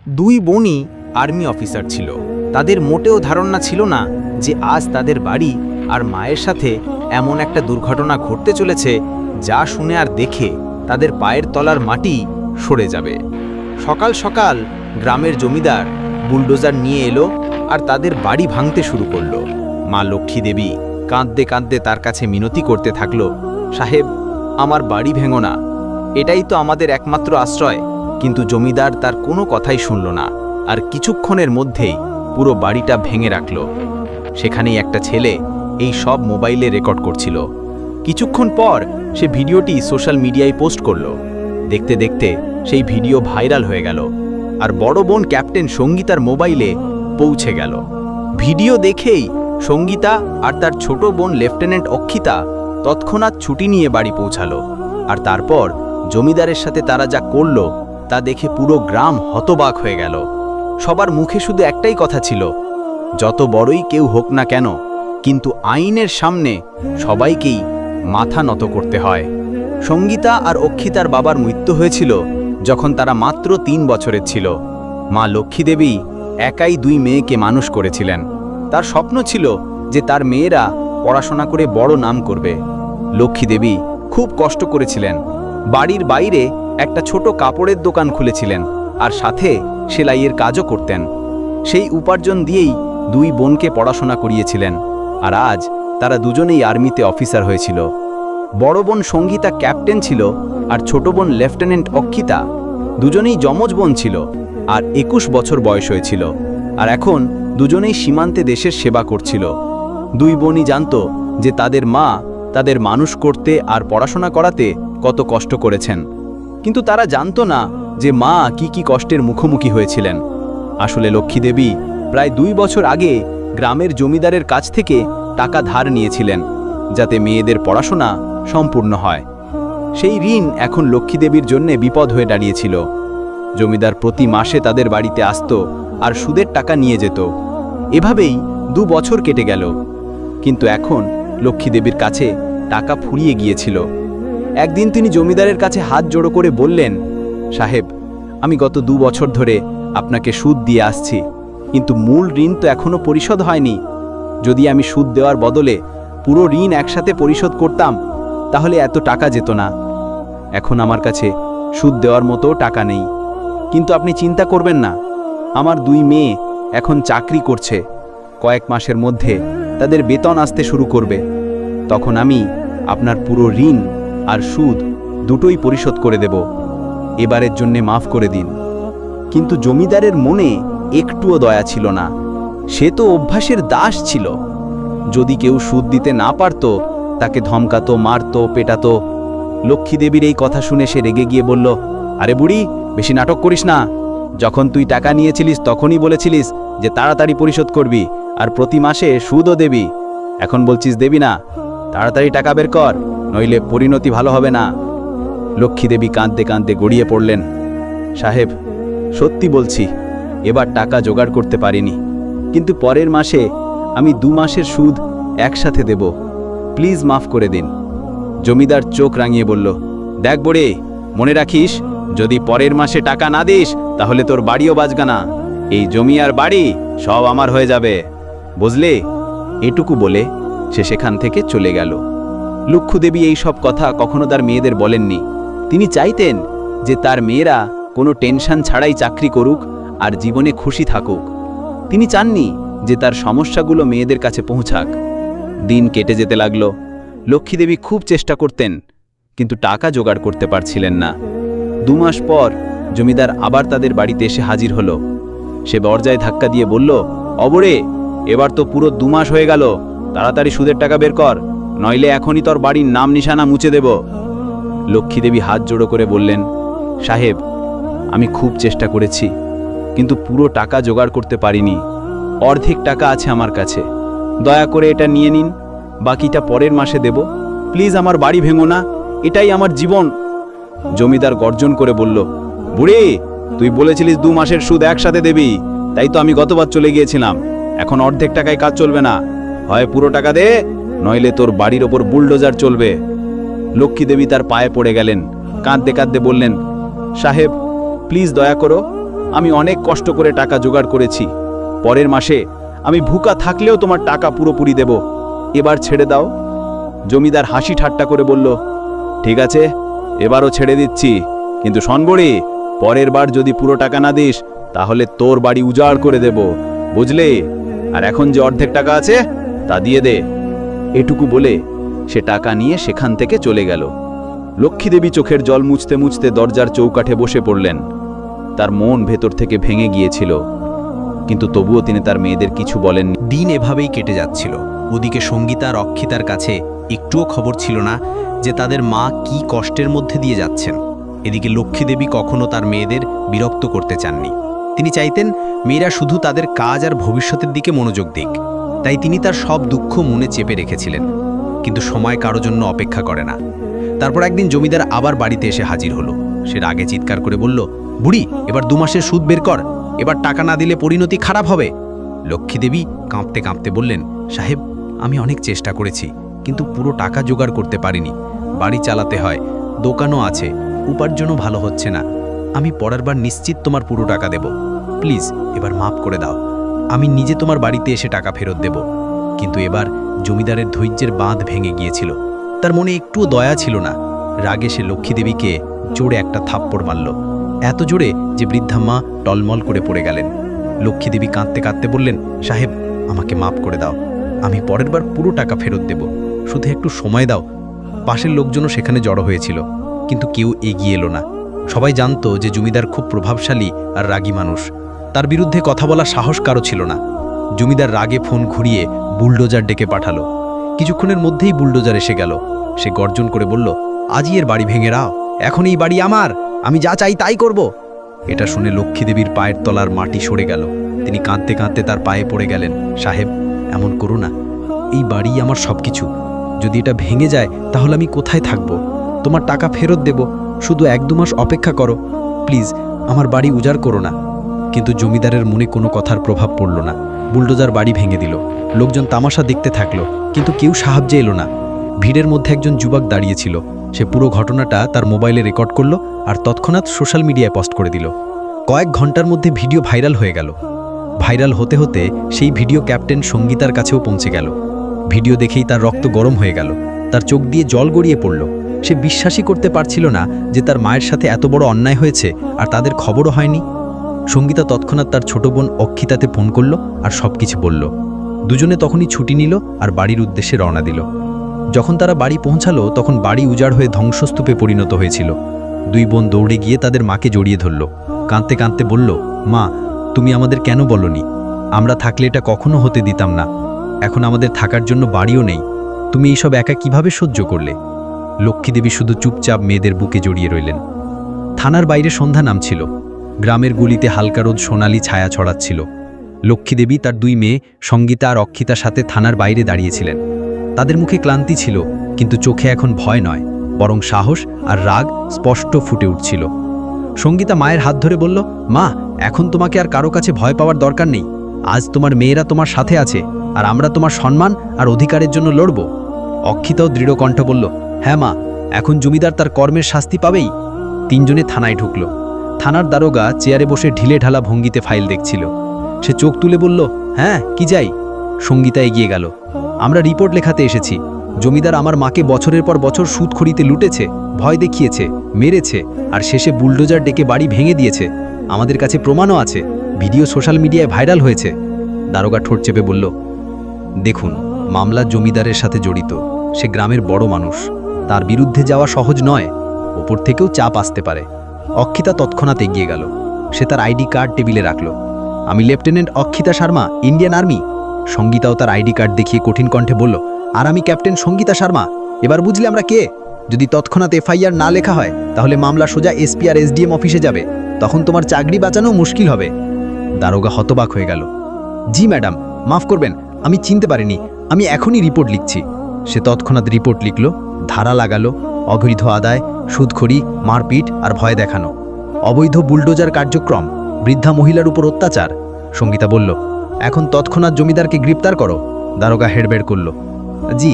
দুই বোনই army officer ছিল। তাদের মোটেও ধারণা ছিল না যে আজ তাদের বাড়ি আর মায়ের সাথে এমন একটা দুর্ঘটনা ঘটতে চলেছে যা শুনে আর দেখে তাদের পায়ের তলার মাটি সরে যাবে। সকাল সকাল গ্রামের জমিদার বুলডোজার নিয়ে এলো আর তাদের বাড়ি ভাঙতে শুরু করলো। মা লক্ষ্মী দেবী কাঁদতে কাঁদতে তার কাছে মিনতি করতে থাকলো, সাহেব, আমার বাড়ি ভেঙো না, এটাই তো আমাদের একমাত্র আশ্রয়। কিন্তু জমিদার তার কোনো কথাই শুনল না, আর কিছুক্ষণের মধ্যেই পুরো বাড়িটা ভেঙে রাখল। সেখানেই একটা ছেলে এই সব মোবাইলে রেকর্ড করছিল। কিছুক্ষণ পর সে ভিডিওটি সোশ্যাল মিডিয়ায় পোস্ট করল। দেখতে দেখতে সেই ভিডিও ভাইরাল হয়ে গেল, আর বড় বোন ক্যাপ্টেন সঙ্গীতার মোবাইলে পৌঁছে গেল। ভিডিও দেখেই সঙ্গীতা আর তার ছোট বোন লেফটেন্যান্ট অক্ষিতা তৎক্ষণাৎ ছুটি নিয়ে বাড়ি পৌঁছালো। আর তারপর জমিদারের সাথে তারা যা করল তা দেখে পুরো গ্রাম হতবাক হয়ে গেল। সবার মুখে শুধু একটাই কথা ছিল, যত বড়ই কেউ হোক না কেন, কিন্তু আইনের সামনে সবাইকেই মাথা নত করতে হয়। সঙ্গীতা আর অক্ষিতার বাবার মৃত্যু হয়েছিল যখন তারা মাত্র 3 বছরের ছিল। মা লক্ষ্মী দেবী একাই 2 মেয়েকে মানুষ করেছিলেন। তার স্বপ্ন ছিল যে তার মেয়েরা পড়াশোনা করে বড় নাম করবে। লক্ষ্মী দেবী খুব কষ্ট করেছিলেন। বাড়ির বাইরে একটা ছোট কাপড়ের দোকান খুলেছিলেন আর সাথে সেলাইয়ের কাজও করতেন। সেই উপার্জন দিয়েই 2 বোনকে পড়াশোনা করিয়েছিলেন, আর আজ তারা দুজনেই আর্মিতে অফিসার হয়েছিল। বড় বোন সঙ্গীতা ক্যাপ্টেন ছিল আর ছোট বোন লেফটেন্যান্ট অক্ষিতা। দুজনেই যমজ বোন ছিল আর 21 বছর বয়স হয়েছিল, আর এখন দুজনেই সীমান্তে দেশের সেবা করছিল। 2 বোনই জানত যে তাদের মা তাদের মানুষ করতে আর পড়াশোনা করাতে কত কষ্ট করেছেন, কিন্তু তারা জানত না যে মা কি কষ্টের মুখোমুখি হয়েছিলেন। আসলে লক্ষ্মী দেবী প্রায় 2 বছর আগে গ্রামের জমিদারের কাছ থেকে টাকা ধার নিয়েছিলেন যাতে মেয়েদের পড়াশোনা সম্পূর্ণ হয়। সেই ঋণ এখন লক্ষ্মী দেবীর জন্য বিপদ হয়ে দাঁড়িয়েছিল। জমিদার প্রতি মাসে তাদের বাড়িতে আসত আর সুদের টাকা নিয়ে যেত। এভাবেই 2 বছর কেটে গেল, কিন্তু এখন লক্ষ্মী দেবীর কাছে টাকা ফুরিয়ে গিয়েছিল। একদিন তিনি জমিদারের কাছে হাত জোড়ো করে বললেন, সাহেব, আমি গত 2 বছর ধরে আপনাকে সুদ দিয়ে আসছি, কিন্তু মূল ঋণ তো এখনো পরিশোধ হয়নি। যদি আমি সুদ দেওয়ার বদলে পুরো ঋণ একসাথে পরিশোধ করতাম তাহলে এত টাকা যেত না। এখন আমার কাছে সুদ দেওয়ার মতো টাকা নেই। কিন্তু আপনি চিন্তা করবেন না, আমার 2 মেয়ে এখন চাকরি করছে। কয়েক মাসের মধ্যে তাদের বেতন আসতে শুরু করবে। তখন আমি আপনার পুরো ঋণ আর সুদ দুটোই পরিশোধ করে দেব। এবারের জন্যে মাফ করে দিন। কিন্তু জমিদারের মনে একটুও দয়া ছিল না। সে তো অভ্যাসের দাস ছিল। যদি কেউ সুদ দিতে না পারত তাকে ধমকাতো, মারতো, পেটাতো। লক্ষ্মী দেবীর এই কথা শুনে সে রেগে গিয়ে বলল, আরে বুড়ি, বেশি নাটক করিস না। যখন তুই টাকা নিয়েছিলিস তখনই বলেছিলিস যে তাড়াতাড়ি পরিশোধ করবি আর প্রতি মাসে সুদও দেবি। এখন বলছিস দেবি না। তাড়াতাড়ি টাকা বের কর, নইলে পরিণতি ভালো হবে না। লক্ষ্মী দেবী কাঁদতে কাঁদতে গড়িয়ে পড়লেন, সাহেব, সত্যি বলছি, এবার টাকা জোগাড় করতে পারিনি, কিন্তু পরের মাসে আমি 2 মাসের সুদ একসাথে দেব। প্লিজ মাফ করে দিন। জমিদার চোখ রাঙিয়ে বলল, দেখ বুড়ি, মনে রাখিস, যদি পরের মাসে টাকা না দিস তাহলে তোর বাড়িও বাঁচবে না। এই জমি আর বাড়ি সব আমার হয়ে যাবে, বুঝলি? এটুকু বলে সে সেখান থেকে চলে গেল। লক্ষ্মী দেবী এই সব কথা কখনো তার মেয়েদের বলেননি। তিনি চাইতেন যে তার মেয়েরা কোনো টেনশন ছাড়াই চাকরি করুক আর জীবনে খুশি থাকুক। তিনি চাননি যে তার সমস্যাগুলো মেয়েদের কাছে পৌঁছাক। দিন কেটে যেতে লাগলো। লক্ষ্মী দেবী খুব চেষ্টা করতেন, কিন্তু টাকা জোগাড় করতে পারছিলেন না। 2 মাস পর জমিদার আবার তাদের বাড়িতে এসে হাজির হলো। সে দরজায় ধাক্কা দিয়ে বলল, অবরে, এবার তো পুরো 2 মাস হয়ে গেল, তাড়াতাড়ি সুদের টাকা বের কর, নইলে এখনই তোর বাড়ির নাম নিশানা মুছে দেব। লক্ষ্মী দেবী হাত জোড়ো করে বললেন, সাহেব, আমি খুব চেষ্টা করেছি, কিন্তু পুরো টাকা জোগাড় করতে পারিনি। অর্ধেক টাকা আছে আমার কাছে, দয়া করে এটা নিয়ে নিন, বাকিটা পরের মাসে দেব। প্লিজ আমার বাড়ি ভেঙো না, এটাই আমার জীবন। জমিদার গর্জন করে বলল, বুড়ি, তুই বলেছিলিস 2 মাসের সুদ একসাথে দেবি, তাই তো আমি গতবার চলে গিয়েছিলাম। এখন অর্ধেক টাকায় কাজ চলবে না, হয় পুরো টাকা দে, নইলে তোর বাড়ির ওপর বুলডোজার চলবে। লক্ষ্মী দেবী তার পায়ে পড়ে গেলেন, কাঁদতে কাঁদতে বললেন, সাহেব, প্লিজ দয়া করো, আমি অনেক কষ্ট করে টাকা জোগাড় করেছি। পরের মাসে আমি ভুকা থাকলেও তোমার টাকা পুরোপুরি দেব। এবার ছেড়ে দাও। জমিদার হাসি ঠাট্টা করে বলল, ঠিক আছে, এবারও ছেড়ে দিচ্ছি, কিন্তু শোনবড়ি, পরের বার যদি পুরো টাকা না দিস তাহলে তোর বাড়ি উজাড় করে দেব, বুঝলে? আর এখন যে অর্ধেক টাকা আছে তা দিয়ে দে। এটুকু বলে সে টাকা নিয়ে সেখান থেকে চলে গেল। লক্ষ্মীদেবী চোখের জল মুছতে মুছতে দরজার চৌকাঠে বসে পড়লেন। তার মন ভেতর থেকে ভেঙে গিয়েছিল, কিন্তু তবুও তিনি তার মেয়েদের কিছু বলেননি। দিন এভাবেই কেটে যাচ্ছিল। ওদিকে সঙ্গীতা আর অক্ষিতার কাছে একটুও খবর ছিল না যে তাদের মা কি কষ্টের মধ্যে দিয়ে যাচ্ছেন। এদিকে লক্ষ্মীদেবী কখনো তার মেয়েদের বিরক্ত করতে চাননি। তিনি চাইতেন মেয়েরা শুধু তাদের কাজ আর ভবিষ্যতের দিকে মনোযোগ দিক। তাই তিনি তার সব দুঃখ মনে চেপে রেখেছিলেন। কিন্তু সময় কারো জন্য অপেক্ষা করে না। তারপর একদিন জমিদার আবার বাড়িতে এসে হাজির হলো। সে রাগে চিৎকার করে বলল, বুড়ি, এবার 2 মাসের সুদ বের কর, এবার টাকা না দিলে পরিণতি খারাপ হবে। লক্ষ্মীদেবী কাঁপতে কাঁপতে বললেন, সাহেব, আমি অনেক চেষ্টা করেছি, কিন্তু পুরো টাকা জোগাড় করতে পারিনি। বাড়ি চালাতে হয়, দোকানও আছে, উপার্জনও ভালো হচ্ছে না। আমি পরের বার নিশ্চিত তোমার পুরো টাকা দেব। প্লিজ এবার মাফ করে দাও। আমি নিজে তোমার বাড়িতে এসে টাকা ফেরত দেব। কিন্তু এবার জমিদারের ধৈর্যের বাঁধ ভেঙে গিয়েছিল। তার মনে একটুও দয়া ছিল না। রাগে সে লক্ষ্মীদেবীকে জোরে একটা থাপ্পড় মারল, এত জোরে যে বৃদ্ধা মা টলমল করে পড়ে গেলেন। লক্ষ্মীদেবী কাঁদতে কাঁদতে বললেন, সাহেব, আমাকে মাফ করে দাও। আমি পরের বার পুরো টাকা ফেরত দেব, শুধু একটু সময় দাও। পাশের লোকজনও সেখানে জড়ো হয়েছিল, কিন্তু কেউ এগিয়ে এলো না। সবাই জানতো যে জমিদার খুব প্রভাবশালী আর রাগী মানুষ। তার বিরুদ্ধে কথা বলা সাহস কারো ছিল না। জমিদার রাগে ফোন ঘুরিয়ে বুলডোজার ডেকে পাঠালো। কিছুক্ষণের মধ্যেই বুলডোজার এসে গেল। সে গর্জন করে বলল, আজই এর বাড়ি ভেঙে দাও, এখন এই বাড়ি আমার, আমি যা চাই তাই করব। এটা শুনে লক্ষ্মীদেবীর পায়ের তলার মাটি সরে গেল। তিনি কাঁদতে কাঁদতে তার পায়ে পড়ে গেলেন, সাহেব, এমন করো না, এই বাড়ি আমার সবকিছু। যদি এটা ভেঙে যায় তাহলে আমি কোথায় থাকব? তোমার টাকা ফেরত দেব, শুধু 1-2 মাস অপেক্ষা করো, প্লিজ, আমার বাড়ি উজাড় করো না। কিন্তু জমিদারের মনে কোনো কথার প্রভাব পড়ল না। বুলডোজার বাড়ি ভেঙে দিল। লোকজন তামাশা দেখতে থাকলো, কিন্তু কেউ সাহায্যে এলো না। ভিড়ের মধ্যে একজন যুবক দাঁড়িয়েছিল। সে পুরো ঘটনাটা তার মোবাইলে রেকর্ড করলো আর তৎক্ষণাৎ সোশ্যাল মিডিয়ায় পোস্ট করে দিল। কয়েক ঘন্টার মধ্যে ভিডিও ভাইরাল হয়ে গেল। ভাইরাল হতে হতে সেই ভিডিও ক্যাপ্টেন সঙ্গীতার কাছেও পৌঁছে গেল। ভিডিও দেখেই তার রক্ত গরম হয়ে গেল। তার চোখ দিয়ে জল গড়িয়ে পড়ল। সে বিশ্বাসই করতে পারছিল না যে তার মায়ের সাথে এত বড় অন্যায় হয়েছে আর তাদের খবরও হয়নি। সঙ্গীতা তৎক্ষণাৎ তার ছোট বোন অক্ষিতাতে ফোন করল আর সবকিছু বলল। দুজনে তখনই ছুটি নিল আর বাড়ির উদ্দেশ্যে রওনা দিল। যখন তারা বাড়ি পৌঁছালো তখন বাড়ি উজাড় হয়ে ধ্বংসস্তূপে পরিণত হয়েছিল। 2 বোন দৌড়ে গিয়ে তাদের মাকে জড়িয়ে ধরল। কাঁদতে কাঁদতে বলল, মা, তুমি আমাদের কেন বলনি? আমরা থাকলে এটা কখনো হতে দিতাম না। এখন আমাদের থাকার জন্য বাড়িও নেই। তুমি এইসব একা কিভাবে সহ্য করলে? লক্ষ্মীদেবী শুধু চুপচাপ মেয়েদের বুকে জড়িয়ে রইলেন। থানার বাইরে সন্ধ্যা নামছিল। গ্রামের গুলিতে হালকা রোদ সোনালি ছায়া ছড়াচ্ছিল। লক্ষ্মীদেবী তার 2 মেয়ে সঙ্গীতা আর অক্ষিতার সাথে থানার বাইরে দাঁড়িয়েছিলেন। তাদের মুখে ক্লান্তি ছিল, কিন্তু চোখে এখন ভয় নয়, বরং সাহস আর রাগ স্পষ্ট ফুটে উঠছিল। সঙ্গীতা মায়ের হাত ধরে বলল, মা, এখন তোমাকে আর কারো কাছে ভয় পাওয়ার দরকার নেই। আজ তোমার মেয়েরা তোমার সাথে আছে, আর আমরা তোমার সম্মান আর অধিকারের জন্য লড়ব। অক্ষিতাও দৃঢ় কণ্ঠ বলল, হ্যাঁ মা, এখন জমিদার তার কর্মের শাস্তি পাবেই। 3 জনে থানায় ঢুকল। থানার দারোগা চেয়ারে বসে ঢিলে ঢালা ভঙ্গিতে ফাইল দেখছিল। সে চোখ তুলে বলল, হ্যাঁ, কি চাই? সঙ্গীতা এগিয়ে গেল। আমরা রিপোর্ট লেখাতে এসেছি। জমিদার আমার মাকে বছরের পর বছর সুদখড়িতে লুটেছে, ভয় দেখিয়েছে, মেরেছে, আর শেষে বুলডোজার ডেকে বাড়ি ভেঙে দিয়েছে। আমাদের কাছে প্রমাণও আছে, ভিডিও সোশ্যাল মিডিয়ায় ভাইরাল হয়েছে। দারোগা ঠোঁট চেপে বলল, দেখুন, মামলা জমিদারের সাথে জড়িত। সে গ্রামের বড় মানুষ, তার বিরুদ্ধে যাওয়া সহজ নয়। ওপর থেকেও চাপ আসতে পারে। অক্ষিতা তৎক্ষণাৎ এগিয়ে গেল। সে তার আইডি কার্ড টেবিলে রাখল। আমি lieutenant Akshita Sharma, Indian army. সঙ্গীতাও তার আইডি কার্ড দেখিয়ে কঠিন কণ্ঠে বলল, আর আমি ক্যাপ্টেন সঙ্গীতা শর্মা। এবার বুঝলে আমরা কে? যদি তৎক্ষণাৎ এফআইআর না লেখা হয় তাহলে মামলা সোজা এসপি আর এসডিএম অফিসে যাবে। তখন তোমার চাকরি বাঁচানো মুশকিল হবে। দারোগা হতবাক হয়ে গেল। জি ম্যাডাম, মাফ করবেন, আমি চিনতে পারিনি। আমি এখনই রিপোর্ট লিখছি। সে তৎক্ষণাৎ রিপোর্ট লিখল। ধারা লাগালো, অবৈধ আদায়, সুদখড়ি, মারপিট আর ভয় দেখানো, অবৈধ বুলডোজার কার্যক্রম, বৃদ্ধা মহিলার উপর অত্যাচার। সঙ্গীতা বলল, এখন তৎক্ষণাৎ জমিদারকে গ্রেপ্তার করো। দারোগা হেডবেড় করল। জি,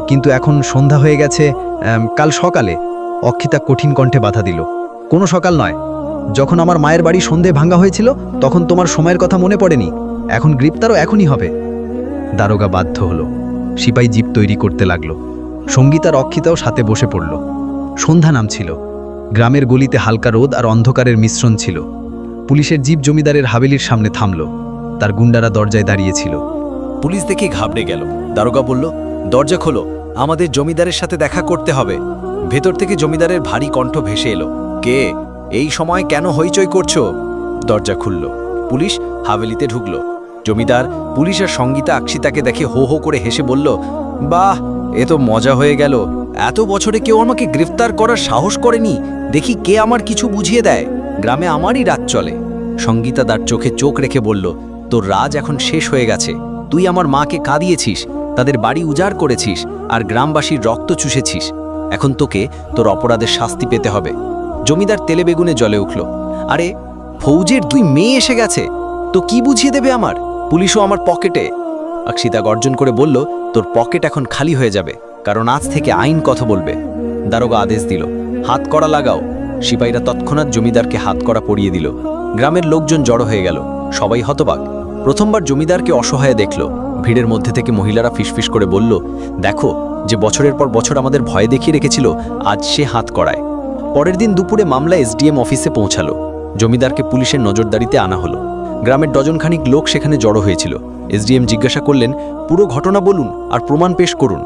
কিন্তু এখন সন্ধ্যা হয়ে গেছে, কাল সকালে। অক্ষিতা কঠিন কণ্ঠে বাধা দিল, কোনো সকাল নয়। যখন আমার মায়ের বাড়ি সন্ধে ভাঙা হয়েছিল তখন তোমার সময়ের কথা মনে পড়েনি? এখন গ্রেপ্তারও এখনই হবে। দারোগা বাধ্য হলো। সিপাই জিপ তৈরি করতে লাগলো। সঙ্গীতা রক্ষিতাও সাথে বসে পড়ল। সন্ধ্যা নামছিল। গ্রামের গলিতে হালকা রোদ আর অন্ধকারের মিশ্রণ ছিল। পুলিশের জিপ জমিদারের হাভেলির সামনে থামল। তার গুন্ডারা দরজায় দাঁড়িয়েছিল। পুলিশ দেখে ঘাবড়ে গেল। দারোগা বলল, দরজা খোলো, আমাদের জমিদারের সাথে দেখা করতে হবে। ভেতর থেকে জমিদারের ভারী কণ্ঠ ভেসে এলো, কে? এই সময় কেন হইচই করছো? দরজা খুলল। পুলিশ হাভেলিতে ঢুকল। জমিদার, পুলিশ আর সঙ্গীতা আকশিতাকে দেখে হো হো করে হেসে বলল, বাহ, এ তো মজা হয়ে গেল। এত বছরে কেউ আমাকে গ্রেফতার করার সাহস করেনি। দেখি কে আমার কিছু বুঝিয়ে দেয়। গ্রামে আমারই রাজ চলে। সঙ্গীতা তার চোখে চোখ রেখে বলল, তোর রাজ এখন শেষ হয়ে গেছে। তুই আমার মাকে কাঁদিয়েছিস, তাদের বাড়ি উজাড় করেছিস, আর গ্রামবাসীর রক্ত চুষেছিস। এখন তোকে তোর অপরাধের শাস্তি পেতে হবে। জমিদার তেলে বেগুনে জ্বলে উঠল। আরে, ফৌজের 2 মেয়ে এসে গেছে, তো কি বুঝিয়ে দেবে আমার? পুলিশও আমার পকেটে। আকশিতা গর্জন করে বলল, তোর পকেট এখন খালি হয়ে যাবে, কারণ আজ থেকে আইন কথা বলবে। দারোগা আদেশ দিল, হাত কড়া লাগাও। সিপাহীরা তৎক্ষণাৎ জমিদারকে হাত কড়া পরিয়ে দিল। গ্রামের লোকজন জড়ো হয়ে গেল। সবাই হতবাক। প্রথমবার জমিদারকে অসহায় দেখল। ভিড়ের মধ্যে থেকে মহিলারা ফিসফিস করে বলল, দেখো, যে বছরের পর বছর আমাদের ভয় দেখিয়ে রেখেছিল, আজ সে হাত কড়ায়। পরের দিন দুপুরে মামলা এসডিএম অফিসে পৌঁছালো। জমিদারকে পুলিশের নজরদারিতে আনা হলো। গ্রামের ডজনখানিক লোক সেখানে জড়ো হয়েছিল। এসডিএম জিজ্ঞাসা করলেন, পুরো ঘটনা বলুন আর প্রমাণ পেশ করুন।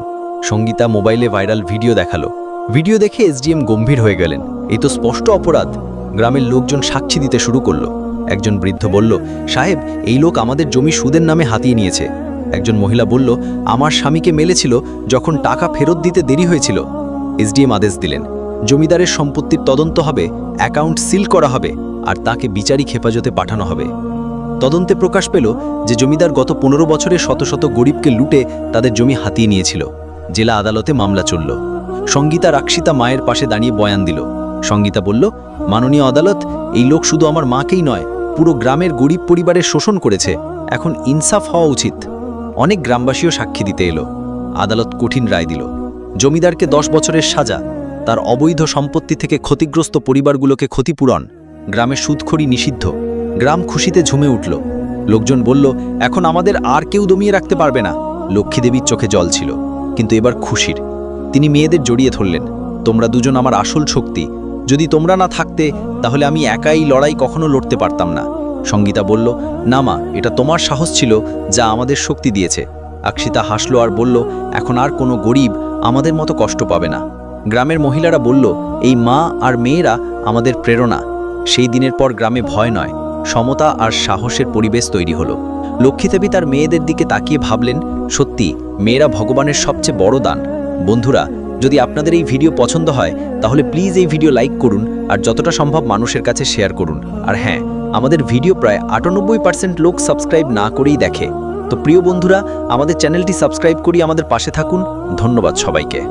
সঙ্গীতা মোবাইলে ভাইরাল ভিডিও দেখালো। ভিডিও দেখে এসডিএম গম্ভীর হয়ে গেলেন। এই তো স্পষ্ট অপরাধ। গ্রামের লোকজন সাক্ষী দিতে শুরু করলো। একজন বৃদ্ধ বলল, সাহেব, এই লোক আমাদের জমি সুদের নামে হাতিয়ে নিয়েছে। একজন মহিলা বলল, আমার স্বামীকে মেলেছিল যখন টাকা ফেরত দিতে দেরি হয়েছিল। এসডিএম আদেশ দিলেন, জমিদারের সম্পত্তির তদন্ত হবে, অ্যাকাউন্ট সিল করা হবে, আর তাকে বিচারিক হেফাজতে পাঠানো হবে। তদন্তে প্রকাশ পেল যে জমিদার গত 15 বছরে শত শত গরিবকে লুটে তাদের জমি হাতিয়ে নিয়েছিল। জেলা আদালতে মামলা চলল। সঙ্গীতা আকশিতা মায়ের পাশে দাঁড়িয়ে বয়ান দিল। সঙ্গীতা বলল, মাননীয় আদালত, এই লোক শুধু আমার মাকেই নয়, পুরো গ্রামের গরিব পরিবারের শোষণ করেছে। এখন ইনসাফ হওয়া উচিত। অনেক গ্রামবাসীও সাক্ষী দিতে এলো। আদালত কঠিন রায় দিল। জমিদারকে 10 বছরের সাজা, তার অবৈধ সম্পত্তি থেকে ক্ষতিগ্রস্ত পরিবারগুলোকে ক্ষতিপূরণ, গ্রামে সুদখড়ি নিষিদ্ধ। গ্রাম খুশিতে ঝুমে উঠল। লোকজন বলল, এখন আমাদের আর কেউ দমিয়ে রাখতে পারবে না। লক্ষ্মীদেবীর চোখে জল ছিল, কিন্তু এবার খুশির। তিনি মেয়েদের জড়িয়ে ধরলেন, তোমরা দুজন আমার আসল শক্তি। যদি তোমরা না থাকতে, তাহলে আমি একাই লড়াই কখনো লড়তে পারতাম না। সঙ্গীতা বলল, না মা, এটা তোমার সাহস ছিল যা আমাদের শক্তি দিয়েছে। আকশিতা হাসলো আর বলল, এখন আর কোনো গরিব আমাদের মতো কষ্ট পাবে না। গ্রামের মহিলারা বলল, এই মা আর মেয়েরা আমাদের প্রেরণা। সেই দিনের পর গ্রামে ভয় নয়, সমতা আর সাহসের পরিবেশ তৈরি হলো। লক্ষ্মীদেবী তার মেয়েদের দিকে তাকিয়ে ভাবলেন, সত্যি মেয়েরা ভগবানের সবচেয়ে বড় দান। বন্ধুরা, যদি আপনাদের এই ভিডিও পছন্দ হয় তাহলে প্লিজ এই ভিডিও লাইক করুন আর যতটা সম্ভব মানুষের কাছে শেয়ার করুন। আর হ্যাঁ, আমাদের ভিডিও প্রায় 98% লোক সাবস্ক্রাইব না করেই দেখে। তো প্রিয় বন্ধুরা, আমাদের চ্যানেলটি সাবস্ক্রাইব করি, আমাদের পাশে থাকুন। ধন্যবাদ সবাইকে।